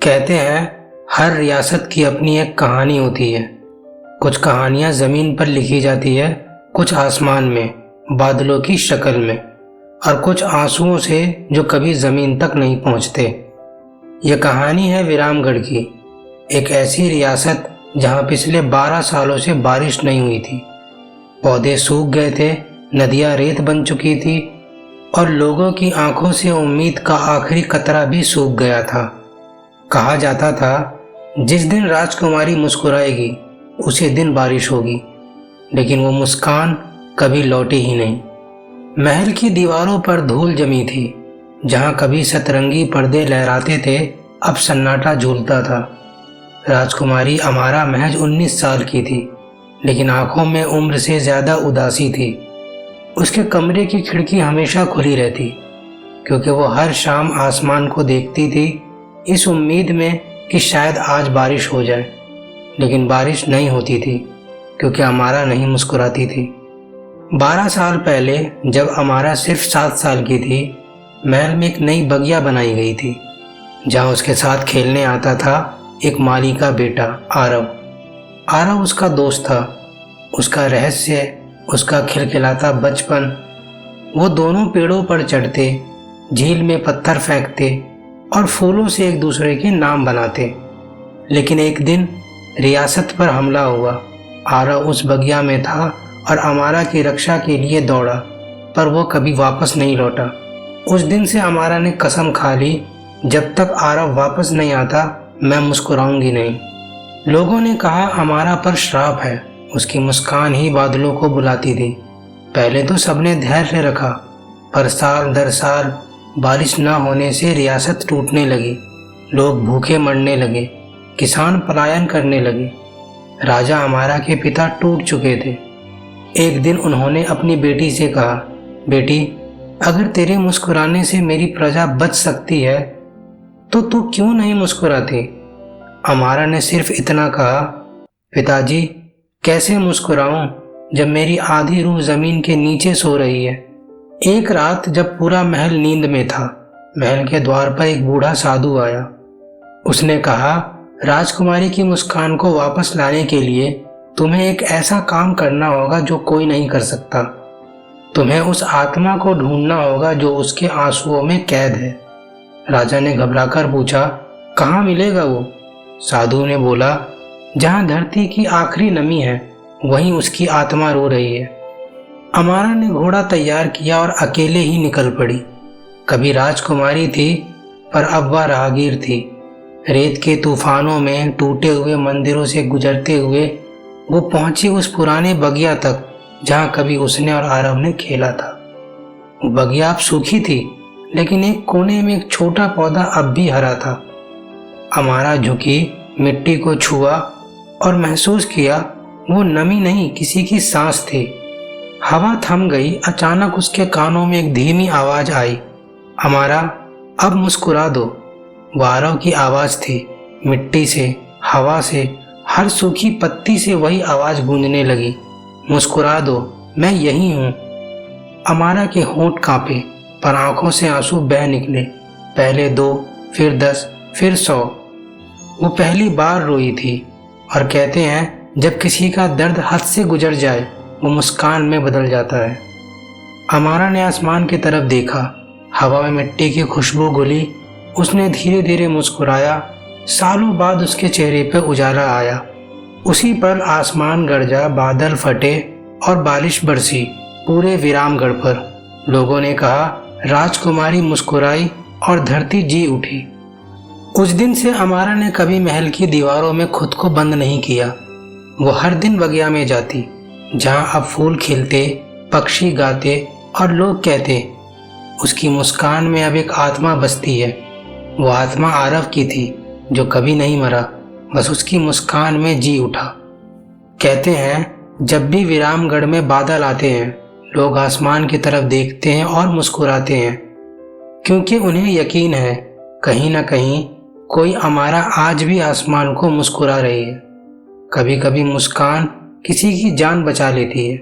कहते हैं हर रियासत की अपनी एक कहानी होती है। कुछ कहानियां ज़मीन पर लिखी जाती है, कुछ आसमान में बादलों की शक्ल में, और कुछ आंसुओं से जो कभी ज़मीन तक नहीं पहुंचते। यह कहानी है विरामगढ़ की, एक ऐसी रियासत जहां पिछले 12 सालों से बारिश नहीं हुई थी। पौधे सूख गए थे, नदियां रेत बन चुकी थी और लोगों की आंखों से उम्मीद का आखिरी कतरा भी सूख गया था। कहा जाता था जिस दिन राजकुमारी मुस्कुराएगी उसी दिन बारिश होगी, लेकिन वो मुस्कान कभी लौटी ही नहीं। महल की दीवारों पर धूल जमी थी। जहां कभी सतरंगी पर्दे लहराते थे, अब सन्नाटा झूलता था। राजकुमारी अमारा महज 19 साल की थी, लेकिन आंखों में उम्र से ज्यादा उदासी थी। उसके कमरे की खिड़की हमेशा खुली रहती, क्योंकि वो हर शाम आसमान को देखती थी, इस उम्मीद में कि शायद आज बारिश हो जाए। लेकिन बारिश नहीं होती थी, क्योंकि अमारा नहीं मुस्कुराती थी। 12 साल पहले जब अमारा सिर्फ 7 साल की थी, महल में एक नई बगिया बनाई गई थी, जहां उसके साथ खेलने आता था एक माली का बेटा आरव। आरव उसका दोस्त था, उसका रहस्य, उसका खिलखिलाता बचपन। वो दोनों पेड़ों पर चढ़ते, झील में पत्थर फेंकते और फूलों से एक दूसरे के नाम बनाते। लेकिन एक दिन रियासत पर हमला हुआ। आरव उस बगिया में था और अमारा की रक्षा के लिए दौड़ा, पर वो कभी वापस नहीं लौटा। उस दिन से अमारा ने कसम खा ली, जब तक आरव वापस नहीं आता मैं मुस्कुराऊंगी नहीं। लोगों ने कहा अमारा पर श्राप है, उसकी मुस्कान ही बादलों को बुलाती थी। पहले तो सबने धैर्य रखा, पर साल दर साल बारिश न होने से रियासत टूटने लगी। लोग भूखे मरने लगे, किसान पलायन करने लगे। राजा अमारा के पिता टूट चुके थे। एक दिन उन्होंने अपनी बेटी से कहा, बेटी, अगर तेरे मुस्कुराने से मेरी प्रजा बच सकती है तो तू क्यों नहीं मुस्कुराती? अमारा ने सिर्फ इतना कहा, पिताजी, कैसे मुस्कुराऊं जब मेरी आधी रूह जमीन के नीचे सो रही है। एक रात जब पूरा महल नींद में था, महल के द्वार पर एक बूढ़ा साधु आया। उसने कहा, राजकुमारी की मुस्कान को वापस लाने के लिए तुम्हें एक ऐसा काम करना होगा जो कोई नहीं कर सकता। तुम्हें उस आत्मा को ढूंढना होगा जो उसके आंसुओं में कैद है। राजा ने घबराकर पूछा, कहाँ मिलेगा वो? साधु ने बोला, जहाँ धरती की आखिरी नमी है वहीं उसकी आत्मा रो रही है। अमारा ने घोड़ा तैयार किया और अकेले ही निकल पड़ी। कभी राजकुमारी थी, पर अब वह राहगीर थी। रेत के तूफानों में टूटे हुए मंदिरों से गुजरते हुए वो पहुंची उस पुराने बगिया तक जहां कभी उसने और आरव ने खेला था। वो बगिया अब सूखी थी, लेकिन एक कोने में एक छोटा पौधा अब भी हरा था। अमारा झुकी, मिट्टी को छुआ और महसूस किया वो नमी नहीं, किसी की सांस थी। हवा थम गई। अचानक उसके कानों में एक धीमी आवाज आई, अमारा, अब मुस्कुरा दो। वो आरव की आवाज थी। मिट्टी से, हवा से, हर सूखी पत्ती से वही आवाज गूंजने लगी, मुस्कुरा दो, मैं यही हूं। अमारा के होंठ कांपे, पर आंखों से आंसू बह निकले। पहले 2, फिर 10, फिर 100। वो पहली बार रोई थी, और कहते हैं जब किसी का दर्द हद से गुजर जाए वो मुस्कान में बदल जाता है। अमारा ने आसमान की तरफ देखा। हवा में मिट्टी की खुशबू घुली। उसने धीरे धीरे मुस्कुराया। सालों बाद उसके चेहरे पर उजाला आया। उसी पर आसमान गरजा, बादल फटे और बारिश बरसी पूरे विरामगढ़ पर। लोगों ने कहा, राजकुमारी मुस्कुराई और धरती जी उठी। उस दिन से अमारा ने कभी महल की दीवारों में खुद को बंद नहीं किया। वो हर दिन बगिया में जाती, जहां अब फूल खिलते, पक्षी गाते और लोग कहते, उसकी मुस्कान में अब एक आत्मा बसती है। वो आत्मा आरव की थी, जो कभी नहीं मरा, बस उसकी मुस्कान में जी उठा। कहते हैं जब भी विरामगढ़ में बादल आते हैं, लोग आसमान की तरफ देखते हैं और मुस्कुराते हैं, क्योंकि उन्हें यकीन है कहीं ना कहीं कोई अमारा आज भी आसमान को मुस्कुरा रही है। कभी कभी मुस्कान किसी की जान बचा लेती है।